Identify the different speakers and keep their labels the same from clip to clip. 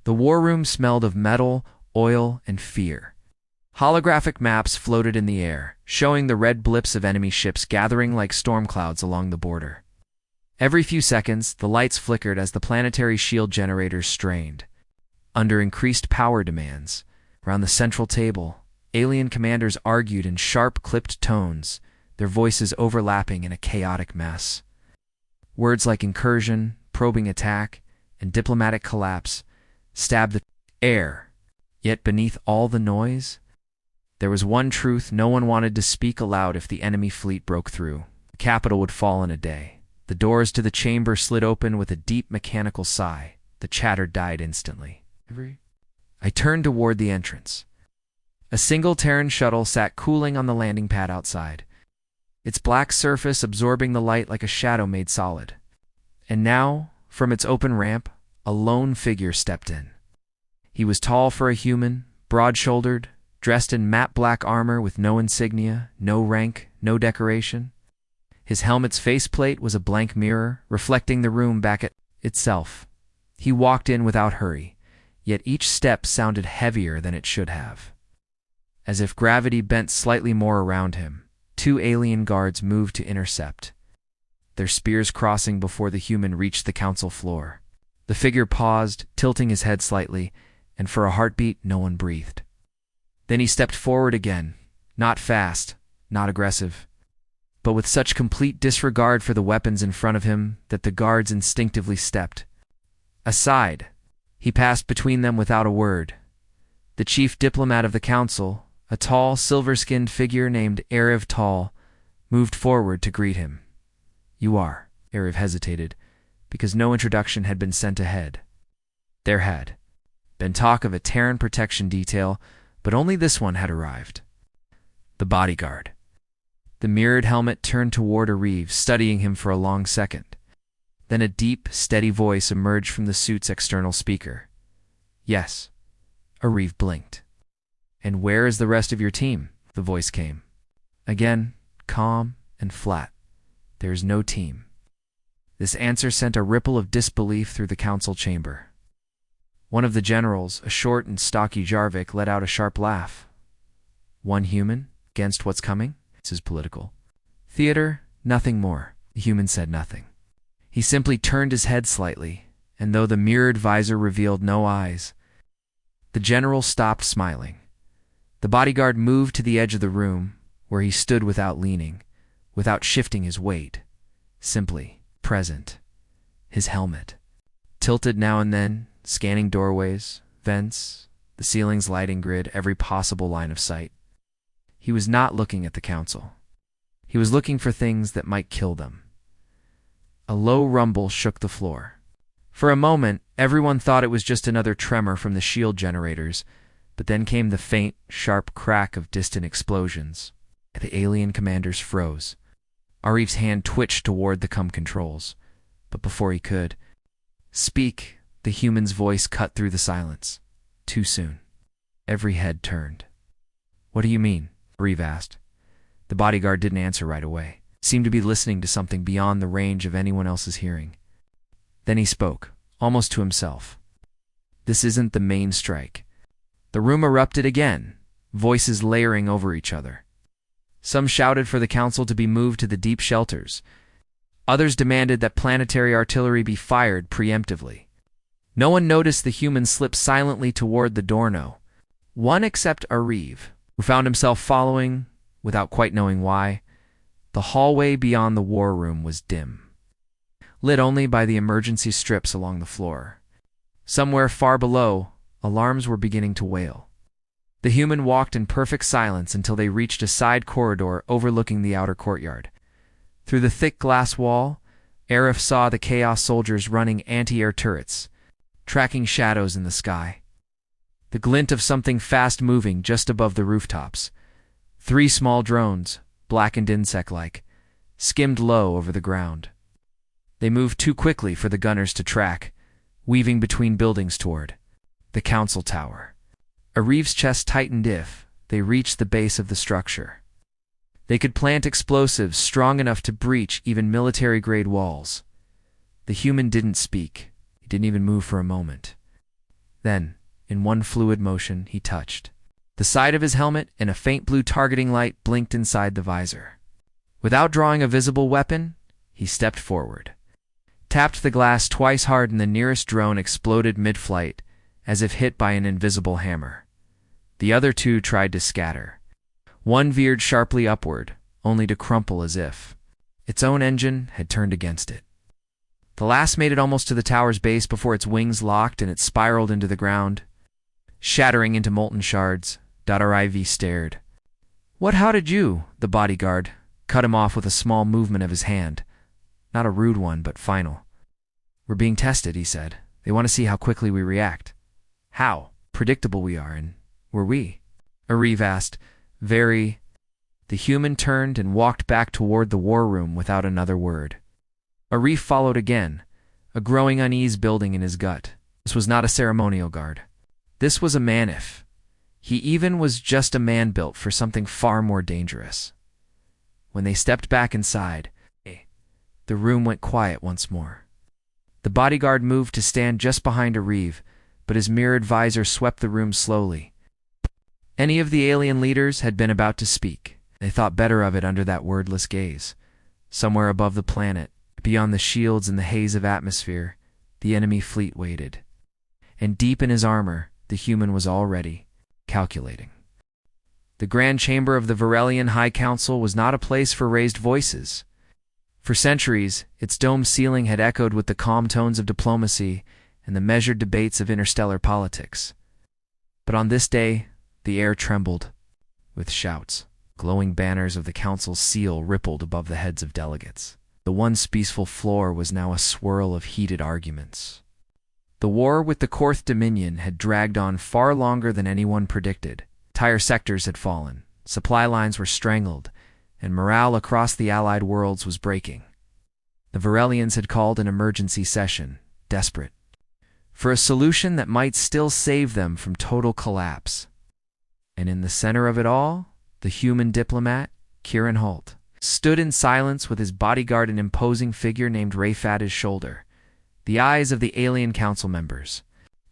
Speaker 1: The war room smelled of metal, oil, and fear. Holographic maps floated in the air, showing the red blips of enemy ships gathering like storm clouds along the border. Every few seconds, the lights flickered as the planetary shield generators strained. Under increased power demands, around the central table, alien commanders argued in sharp, clipped tones, their voices overlapping in a chaotic mess. Words like incursion, probing attack, and diplomatic collapse stabbed the air. Yet beneath all the noise, there was one truth no one wanted to speak aloud. If the enemy fleet broke through, the capital would fall in a day. The doors to the chamber slid open with a deep mechanical sigh. The chatter died instantly. I turned toward the entrance. A single Terran shuttle sat cooling on the landing pad outside, its black surface absorbing the light like a shadow made solid. And now, from its open ramp, a lone figure stepped in. He was tall for a human, broad-shouldered, dressed in matte black armor with no insignia, no rank, no decoration. His helmet's faceplate was a blank mirror, reflecting the room back at itself. He walked in without hurry, yet each step sounded heavier than it should have. As if gravity bent slightly more around him, two alien guards moved to intercept, their spears crossing before the human reached the council floor. The figure paused, tilting his head slightly, and for a heartbeat, no one breathed. Then he stepped forward again, not fast, not aggressive, but with such complete disregard for the weapons in front of him that the guards instinctively stepped aside. He passed between them without a word. The chief diplomat of the council, a tall, silver-skinned figure named Ariv Tal, moved forward to greet him. "You are," Ariv hesitated, because no introduction had been sent ahead. There had been talk of a Terran protection detail, but only this one had arrived. The Bodyguard. The mirrored helmet turned toward Ariv, studying him for a long second. Then a deep, steady voice emerged from the suit's external speaker. "Yes." Ariv blinked. "And where is the rest of your team?" the voice came. Again, calm and flat. "There is no team." This answer sent a ripple of disbelief through the council chamber. One of the generals, a short and stocky Jarvik, let out a sharp laugh. "One human against what's coming? This is political theater, nothing more." The human said nothing. He simply turned his head slightly, and though the mirrored visor revealed no eyes, the general stopped smiling. The bodyguard moved to the edge of the room, where he stood without leaning, without shifting his weight, simply present. His helmet, tilted now and then, scanning doorways, vents, the ceiling's lighting grid, every possible line of sight. He was not looking at the council. He was looking for things that might kill them. A low rumble shook the floor. For a moment, everyone thought it was just another tremor from the shield generators, but then came the faint, sharp crack of distant explosions. The alien commanders froze. Arif's hand twitched toward the controls, but before he could speak, the human's voice cut through the silence. Too soon. Every head turned. "What do you mean?" Arif asked. The bodyguard didn't answer right away. Seemed to be listening to something beyond the range of anyone else's hearing. Then he spoke, almost to himself. "This isn't the main strike." The room erupted again, voices layering over each other. Some shouted for the council to be moved to the deep shelters. Others demanded that planetary artillery be fired preemptively. No one noticed the human slip silently toward the doorno. One except Ariv, who found himself following, without quite knowing why. The hallway beyond the war room was dim, lit only by the emergency strips along the floor. Somewhere far below, alarms were beginning to wail. The human walked in perfect silence until they reached a side corridor overlooking the outer courtyard. Through the thick glass wall, Arif saw the Chaos soldiers running anti-air turrets, tracking shadows in the sky. The glint of something fast-moving just above the rooftops. 3 small drones, blackened insect-like, skimmed low over the ground. They moved too quickly for the gunners to track, weaving between buildings toward the council tower. Arif's chest tightened if they reached the base of the structure. They could plant explosives strong enough to breach even military-grade walls. The human didn't speak. He didn't even move for a moment. Then, in one fluid motion, he touched the side of his helmet, and a faint blue targeting light blinked inside the visor. Without drawing a visible weapon, he stepped forward, tapped the glass twice hard, and the nearest drone exploded mid-flight, as if hit by an invisible hammer. The other two tried to scatter. One veered sharply upward, only to crumple as if its own engine had turned against it. The last made it almost to the tower's base before its wings locked and it spiraled into the ground, shattering into molten shards. RIV stared. How did you?" The bodyguard cut him off with a small movement of his hand. Not a rude one, but final. "We're being tested," he said. "They want to see how quickly we react. How predictable we are, and were we?" Ariv asked. "Very." The human turned and walked back toward the war room without another word. Arif followed again, a growing unease building in his gut. This was not a ceremonial guard. This was a manif. He even was just a man built for something far more dangerous. When they stepped back inside, the room went quiet once more. The bodyguard moved to stand just behind Ariv, but his mirrored visor swept the room slowly. Any of the alien leaders had been about to speak. They thought better of it under that wordless gaze. Somewhere above the planet, beyond the shields and the haze of atmosphere, the enemy fleet waited. And deep in his armor, the human was already calculating. The grand chamber of the Varelian High Council was not a place for raised voices. For centuries, its dome ceiling had echoed with the calm tones of diplomacy and the measured debates of interstellar politics. But on this day, the air trembled with shouts. Glowing banners of the council's seal rippled above the heads of delegates. The once peaceful floor was now a swirl of heated arguments. The war with the Korth Dominion had dragged on far longer than anyone predicted. Entire sectors had fallen, supply lines were strangled, and morale across the allied worlds was breaking. The Varelians had called an emergency session, desperate, for a solution that might still save them from total collapse. And in the center of it all, the human diplomat, Kieran Holt, stood in silence with his bodyguard, an imposing figure named Rafe, at his shoulder. The eyes of the alien council members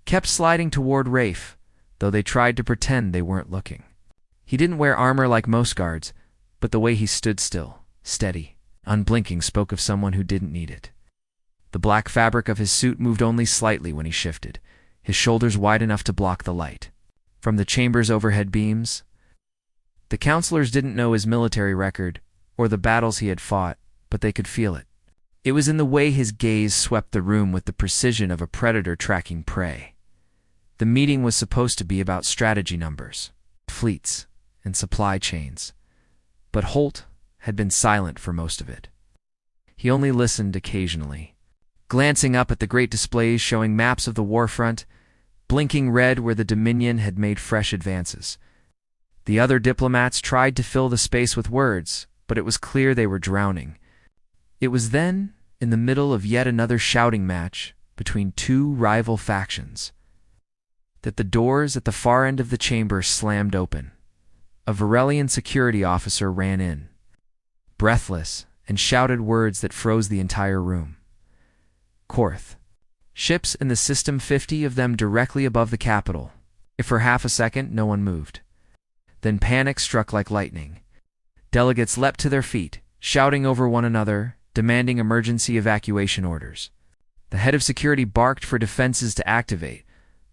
Speaker 1: kept sliding toward Rafe, though they tried to pretend they weren't looking. He didn't wear armor like most guards, but the way he stood still, steady, unblinking, spoke of someone who didn't need it. The black fabric of his suit moved only slightly when he shifted, his shoulders wide enough to block the light from the chamber's overhead beams. The counselors didn't know his military record or the battles he had fought, but they could feel it. It was in the way his gaze swept the room with the precision of a predator tracking prey. The meeting was supposed to be about strategy numbers, fleets, and supply chains, but Holt had been silent for most of it. He only listened occasionally, glancing up at the great displays showing maps of the warfront, blinking red where the Dominion had made fresh advances. The other diplomats tried to fill the space with words, but it was clear they were drowning. It was then, in the middle of yet another shouting match between two rival factions, that the doors at the far end of the chamber slammed open. A Varelian security officer ran in, breathless, and shouted words that froze the entire room. Korth. Ships in the system, 50 of them directly above the capital. If for half a second no one moved. Then panic struck like lightning. Delegates leapt to their feet, shouting over one another, demanding emergency evacuation orders. The head of security barked for defenses to activate,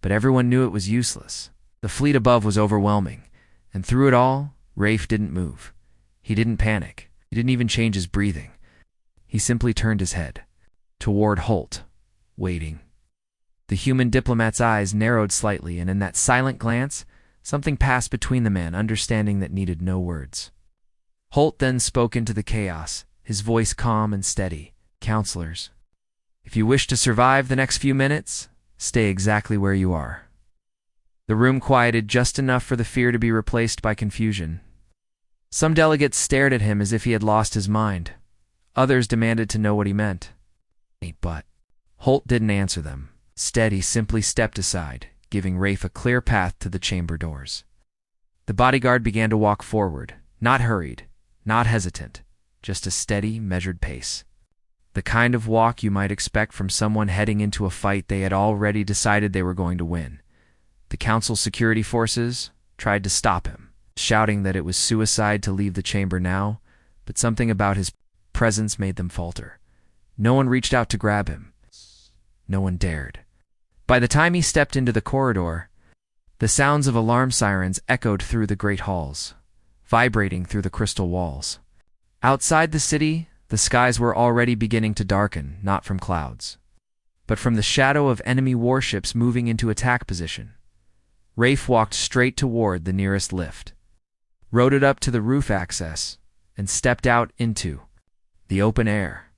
Speaker 1: but everyone knew it was useless. The fleet above was overwhelming, and through it all, Rafe didn't move. He didn't panic. He didn't even change his breathing. He simply turned his head toward Holt, waiting. The human diplomat's eyes narrowed slightly, and in that silent glance, something passed between the men, understanding that needed no words. Holt then spoke into the chaos, his voice calm and steady. "Counselors, if you wish to survive the next few minutes, stay exactly where you are." The room quieted just enough for the fear to be replaced by confusion. Some delegates stared at him as if he had lost his mind. Others demanded to know what he meant. But Holt didn't answer them. Instead, he simply stepped aside, giving Rafe a clear path to the chamber doors. The bodyguard began to walk forward, not hurried, not hesitant, just a steady, measured pace. The kind of walk you might expect from someone heading into a fight they had already decided they were going to win. The council security forces tried to stop him, shouting that it was suicide to leave the chamber now, but something about his presence made them falter. No one reached out to grab him. No one dared. By the time he stepped into the corridor, the sounds of alarm sirens echoed through the great halls, vibrating through the crystal walls. Outside the city, the skies were already beginning to darken, not from clouds, but from the shadow of enemy warships moving into attack position. Rafe walked straight toward the nearest lift, rode it up to the roof access, and stepped out into the open air.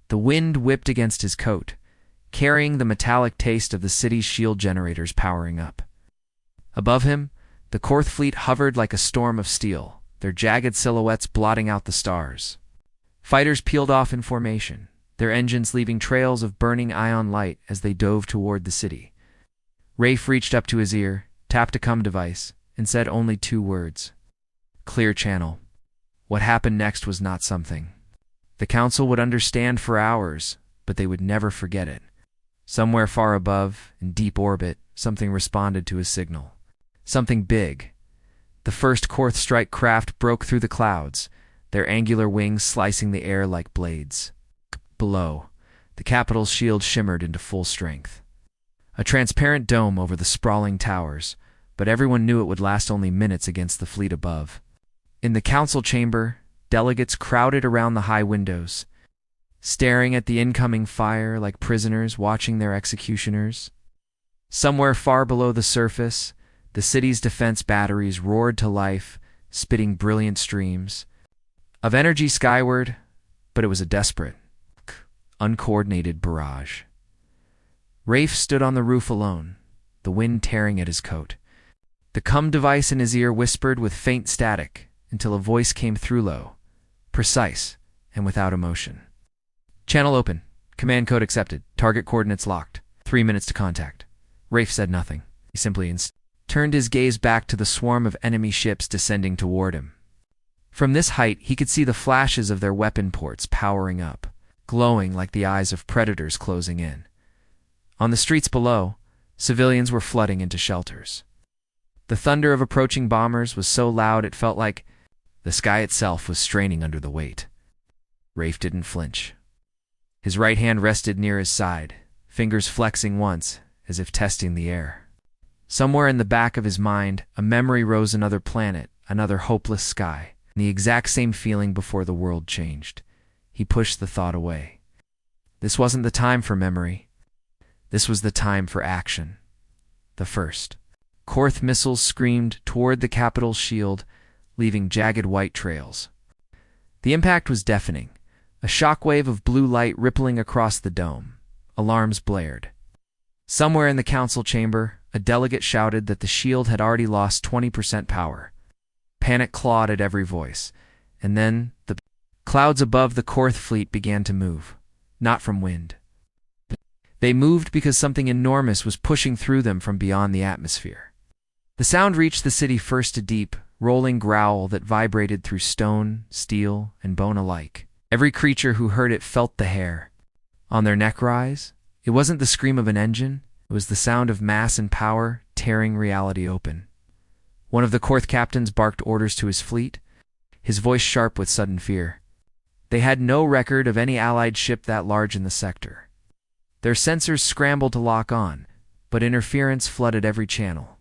Speaker 1: The wind whipped against his coat, carrying the metallic taste of the city's shield generators powering up. Above him, the Korth fleet hovered like a storm of steel, their jagged silhouettes blotting out the stars. Fighters peeled off in formation, their engines leaving trails of burning ion light as they dove toward the city. Rafe reached up to his ear, tapped a comm device, and said only 2 words. Clear channel. What happened next was not something the council would understand for hours, but they would never forget it. Somewhere far above, in deep orbit, something responded to his signal. Something big. The first Korth strike craft broke through the clouds, their angular wings slicing the air like blades. Below, the capital's shield shimmered into full strength. A transparent dome over the sprawling towers, but everyone knew it would last only minutes against the fleet above. In the council chamber, delegates crowded around the high windows, staring at the incoming fire like prisoners watching their executioners. Somewhere far below the surface, the city's defense batteries roared to life, spitting brilliant streams of energy skyward, but it was a desperate, uncoordinated barrage. Rafe stood on the roof alone, the wind tearing at his coat. The comm device in his ear whispered with faint static until a voice came through low, precise, and without emotion. Channel open. Command code accepted. Target coordinates locked. 3 minutes to contact. Rafe said nothing. He simply turned his gaze back to the swarm of enemy ships descending toward him. From this height, he could see the flashes of their weapon ports powering up, glowing like the eyes of predators closing in. On the streets below, civilians were flooding into shelters. The thunder of approaching bombers was so loud it felt like the sky itself was straining under the weight. Rafe didn't flinch. His right hand rested near his side, fingers flexing once, as if testing the air. Somewhere in the back of his mind, a memory rose: another planet, another hopeless sky, and the exact same feeling before the world changed. He pushed the thought away. This wasn't the time for memory. This was the time for action. The first. Korth missiles screamed toward the capital's shield, leaving jagged white trails. The impact was deafening, a shockwave of blue light rippling across the dome. Alarms blared. Somewhere in the council chamber, a delegate shouted that the shield had already lost 20% power. Panic clawed at every voice, and then the clouds above the Korth fleet began to move, not from wind. They moved because something enormous was pushing through them from beyond the atmosphere. The sound reached the city first, a deep, rolling growl that vibrated through stone, steel, and bone alike. Every creature who heard it felt the hair on their neck rise. It wasn't the scream of an engine, it was the sound of mass and power tearing reality open. One of the Korth captains barked orders to his fleet, his voice sharp with sudden fear. They had no record of any allied ship that large in the sector. Their sensors scrambled to lock on, but interference flooded every channel.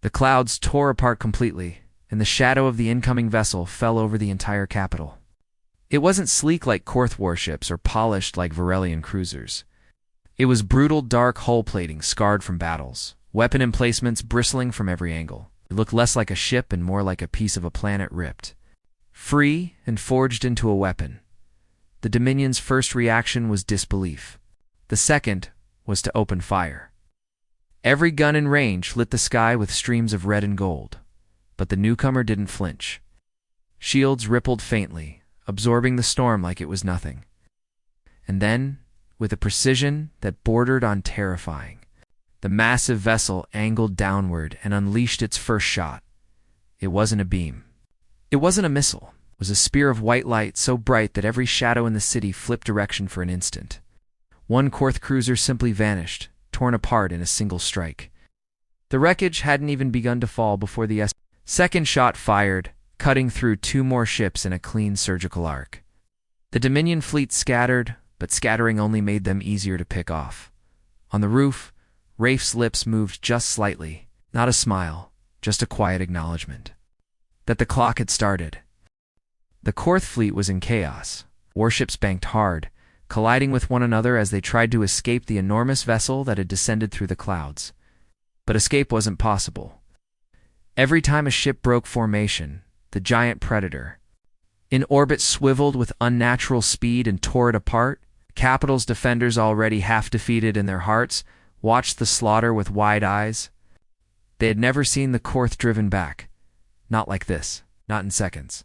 Speaker 1: The clouds tore apart completely, and the shadow of the incoming vessel fell over the entire capital. It wasn't sleek like Korth warships or polished like Varelian cruisers. It was brutal, dark hull plating scarred from battles, weapon emplacements bristling from every angle. It looked less like a ship and more like a piece of a planet ripped free and forged into a weapon. The Dominion's first reaction was disbelief. The second was to open fire. Every gun in range lit the sky with streams of red and gold, but the newcomer didn't flinch. Shields rippled faintly, absorbing the storm like it was nothing. And then, with a precision that bordered on terrifying, the massive vessel angled downward and unleashed its first shot. It wasn't a beam. It wasn't a missile. It was a spear of white light so bright that every shadow in the city flipped direction for an instant. One Korth cruiser simply vanished, torn apart in a single strike. The wreckage hadn't even begun to fall before the second shot fired, cutting through 2 more ships in a clean surgical arc. The Dominion fleet scattered, but scattering only made them easier to pick off. On the roof, Rafe's lips moved just slightly, not a smile, just a quiet acknowledgement that the clock had started. The Korth fleet was in chaos. Warships banked hard, colliding with one another as they tried to escape the enormous vessel that had descended through the clouds. But escape wasn't possible. Every time a ship broke formation, the giant predator in orbit swiveled with unnatural speed and tore it apart. Capital's defenders, already half defeated in their hearts, watched the slaughter with wide eyes. They had never seen the Korth driven back. Not like this, not in seconds.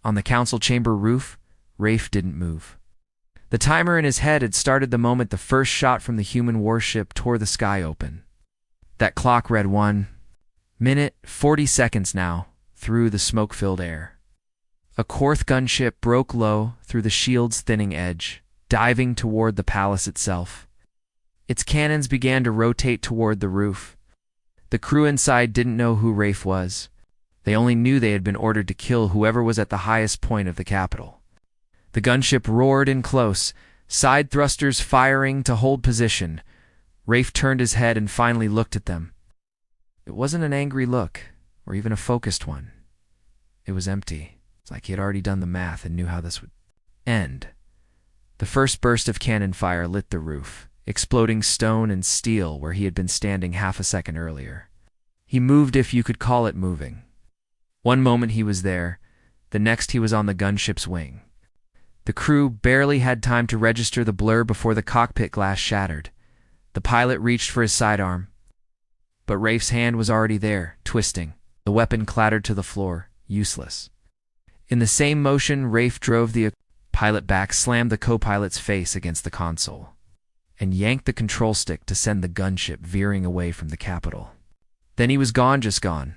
Speaker 1: On the council chamber roof, Rafe didn't move. The timer in his head had started the moment the first shot from the human warship tore the sky open. That clock read 1 minute, 40 seconds now, through the smoke-filled air. A Korth gunship broke low through the shield's thinning edge, diving toward the palace itself. Its cannons began to rotate toward the roof. The crew inside didn't know who Rafe was. They only knew they had been ordered to kill whoever was at the highest point of the capital. The gunship roared in close, side thrusters firing to hold position. Rafe turned his head and finally looked at them. It wasn't an angry look, or even a focused one. It was empty. It's like he had already done the math and knew how this would end. The first burst of cannon fire lit the roof, exploding stone and steel where he had been standing half a second earlier. He moved, if you could call it moving. One moment he was there, the next he was on the gunship's wing. The crew barely had time to register the blur before the cockpit glass shattered. The pilot reached for his sidearm, but Rafe's hand was already there, twisting. The weapon clattered to the floor, useless. In the same motion, Rafe drove the pilot back, slammed the co-pilot's face against the console, and yanked the control stick to send the gunship veering away from the capital. Then he was gone, just gone,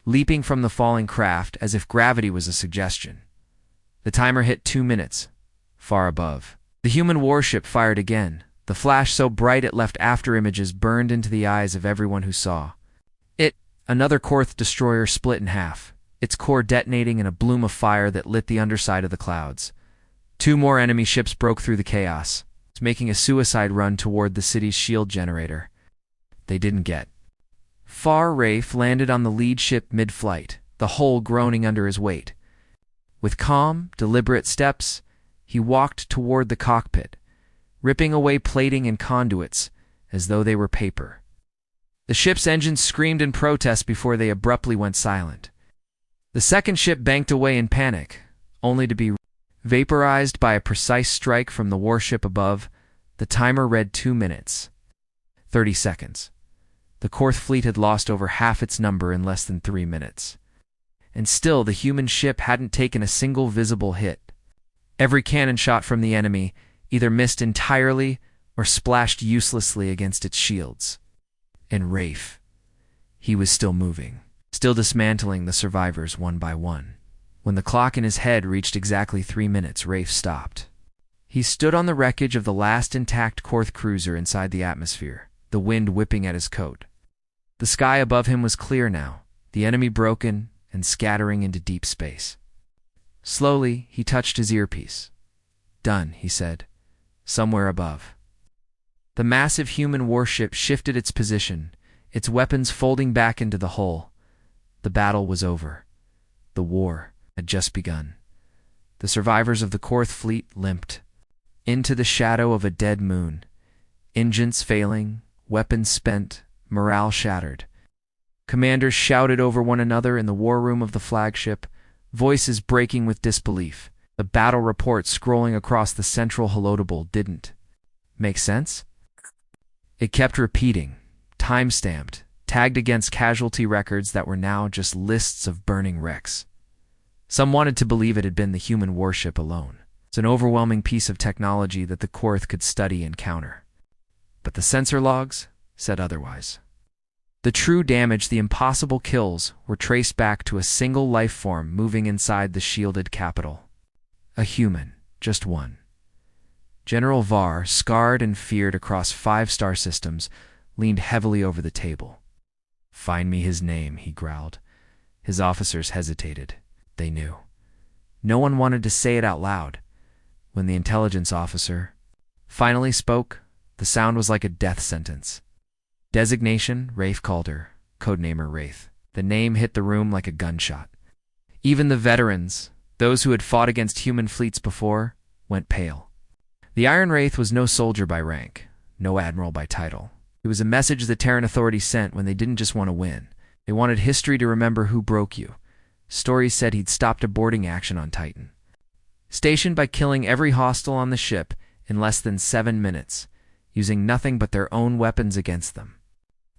Speaker 1: leaping from the falling craft as if gravity was a suggestion. The timer hit 2 minutes, far above. The human warship fired again, the flash so bright it left afterimages burned into the eyes of everyone who saw. Another Korth destroyer split in half, its core detonating in a bloom of fire that lit the underside of the clouds. 2 more enemy ships broke through the chaos, making a suicide run toward the city's shield generator. They didn't get far. Rafe landed on the lead ship mid-flight, the hull groaning under his weight. With calm, deliberate steps, he walked toward the cockpit, ripping away plating and conduits as though they were paper. The ship's engines screamed in protest before they abruptly went silent. The second ship banked away in panic, only to be vaporized by a precise strike from the warship above. The timer read 2 minutes, 30 seconds. The Korth fleet had lost over half its number in less than 3 minutes. And still the human ship hadn't taken a single visible hit. Every cannon shot from the enemy either missed entirely or splashed uselessly against its shields. And Rafe, he was still moving, still dismantling the survivors one by one. When the clock in his head reached exactly 3 minutes, Rafe stopped. He stood on the wreckage of the last intact Korth cruiser inside the atmosphere, the wind whipping at his coat. The sky above him was clear now, the enemy broken and scattering into deep space. Slowly, he touched his earpiece. "Done," he said, somewhere above. The massive human warship shifted its position, its weapons folding back into the hull. The battle was over. The war had just begun. The survivors of the Korth fleet limped into the shadow of a dead moon, engines failing, weapons spent, morale shattered. Commanders shouted over one another in the war room of the flagship, voices breaking with disbelief. The battle report scrolling across the central holodable didn't make sense. It kept repeating, time-stamped, tagged against casualty records that were now just lists of burning wrecks. Some wanted to believe it had been the human warship alone. It's an overwhelming piece of technology that the Korth could study and counter. But the sensor logs said otherwise. The true damage, the impossible kills, were traced back to a single life form moving inside the shielded capital. A human, just one. General Var, scarred and feared across 5 star systems, leaned heavily over the table. Find me his name, he growled. His officers hesitated. They knew. No one wanted to say it out loud. When the intelligence officer finally spoke, the sound was like a death sentence. Designation, Rafe Calder, codenamer Wraith. The name hit the room like a gunshot. Even the veterans, those who had fought against human fleets before, went pale. The Iron Wraith was no soldier by rank, no admiral by title. It was a message the Terran authorities sent when they didn't just want to win. They wanted history to remember who broke you. Stories said he'd stopped a boarding action on Titan, stationed by killing every hostile on the ship in less than 7 minutes, using nothing but their own weapons against them.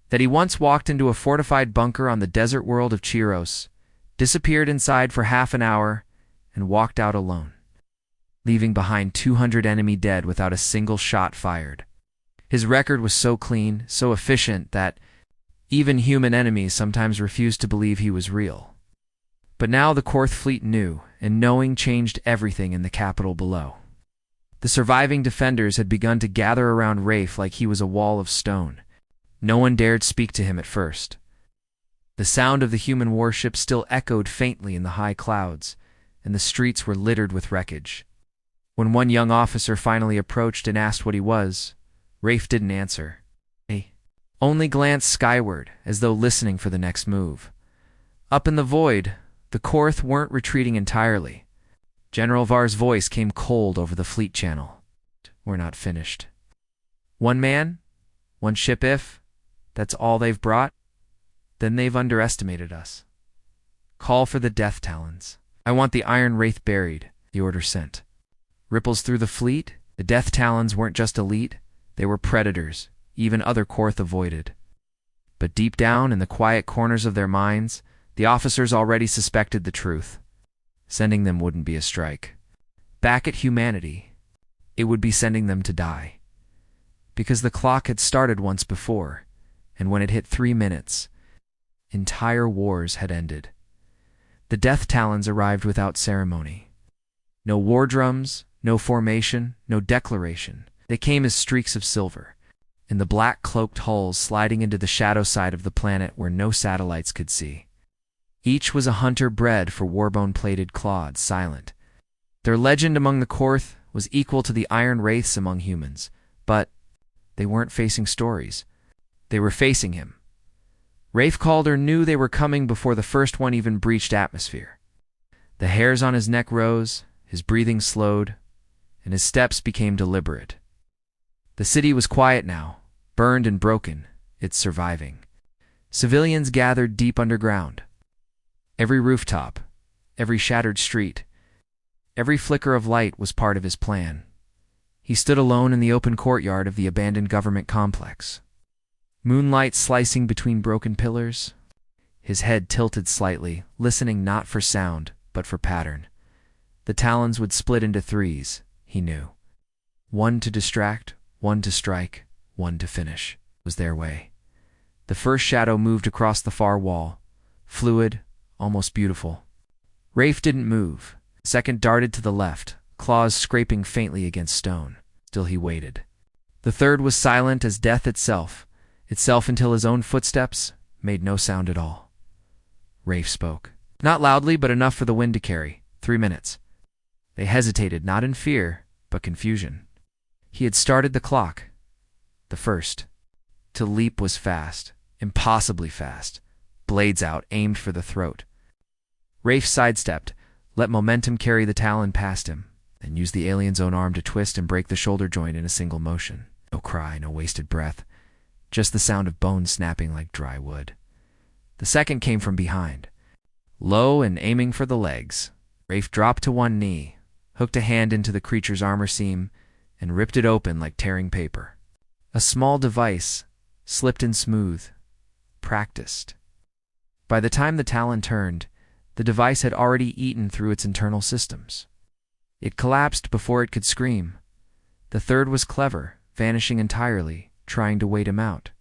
Speaker 1: That he once walked into a fortified bunker on the desert world of Chiros, disappeared inside for half an hour, and walked out alone, leaving behind 200 enemy dead without a single shot fired. His record was so clean, so efficient, that even human enemies sometimes refused to believe he was real. But now the Korth fleet knew, and knowing changed everything in the capital below. The surviving defenders had begun to gather around Rafe like he was a wall of stone. No one dared speak to him at first. The sound of the human warship still echoed faintly in the high clouds, and the streets were littered with wreckage. When one young officer finally approached and asked what he was, Rafe didn't answer. He only glanced skyward, as though listening for the next move. Up in the void, the Korth weren't retreating entirely. General Var's voice came cold over the fleet channel. We're not finished. One man? One ship if? That's all they've brought? Then they've underestimated us. Call for the Death Talons. I want the Iron Wraith buried, the order sent. Ripples through the fleet, the Death Talons weren't just elite, they were predators, even other Korth avoided. But deep down in the quiet corners of their minds, the officers already suspected the truth. Sending them wouldn't be a strike. Back at humanity, it would be sending them to die. Because the clock had started once before, and when it hit 3 minutes, entire wars had ended. The Death Talons arrived without ceremony. No war drums, no formation, no declaration. They came as streaks of silver, in the black cloaked hulls sliding into the shadow side of the planet where no satellites could see. Each was a hunter bred for warbone-plated clods, silent. Their legend among the Korth was equal to the Iron Wraiths among humans, but they weren't facing stories. They were facing him. Rafe Calder knew they were coming before the first one even breached atmosphere. The hairs on his neck rose, his breathing slowed, and his steps became deliberate. The city was quiet now, burned and broken, it's surviving. Civilians gathered deep underground. Every rooftop, every shattered street, every flicker of light was part of his plan. He stood alone in the open courtyard of the abandoned government complex. Moonlight slicing between broken pillars, his head tilted slightly, listening not for sound, but for pattern. The Talons would split into threes, he knew. One to distract, one to strike, one to finish. It was their way. The first shadow moved across the far wall, fluid, almost beautiful. Rafe didn't move. The second darted to the left, claws scraping faintly against stone. Still he waited. The third was silent as death itself until his own footsteps made no sound at all. Rafe spoke. Not loudly, but enough for the wind to carry. 3 minutes. They hesitated, not in fear, but confusion. He had started the clock. The first. To leap was fast, impossibly fast. Blades out, aimed for the throat. Rafe sidestepped, let momentum carry the Talon past him, and used the alien's own arm to twist and break the shoulder joint in a single motion. No cry, no wasted breath. Just the sound of bones snapping like dry wood. The second came from behind. Low and aiming for the legs, Rafe dropped to one knee, hooked a hand into the creature's armor seam, and ripped it open like tearing paper. A small device, slipped in smooth, practiced. By the time the Talon turned, the device had already eaten through its internal systems. It collapsed before it could scream. The third was clever, vanishing entirely, trying to wait him out.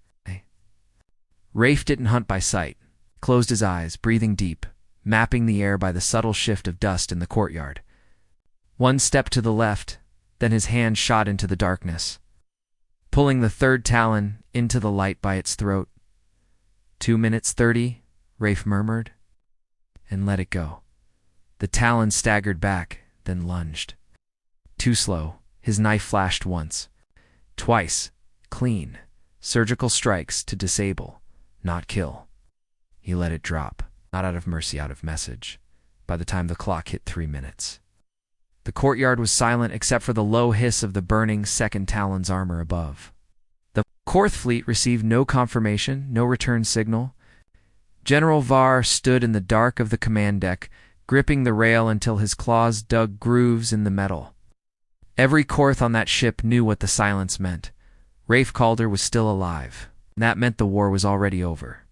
Speaker 1: Rafe didn't hunt by sight, closed his eyes, breathing deep, mapping the air by the subtle shift of dust in the courtyard. One step to the left, then his hand shot into the darkness, pulling the third Talon into the light by its throat. 2 minutes 30, Rafe murmured, and let it go. The Talon staggered back, then lunged. Too slow. His knife flashed once. Twice. Clean. Surgical strikes to disable, not kill. He let it drop, not out of mercy, out of message, by the time the clock hit 3 minutes. The courtyard was silent except for the low hiss of the burning second Talon's armor above. The Korth fleet received no confirmation, no return signal. General Var stood in the dark of the command deck, gripping the rail until his claws dug grooves in the metal. Every Korth on that ship knew what the silence meant. Rafe Calder was still alive. That meant the war was already over.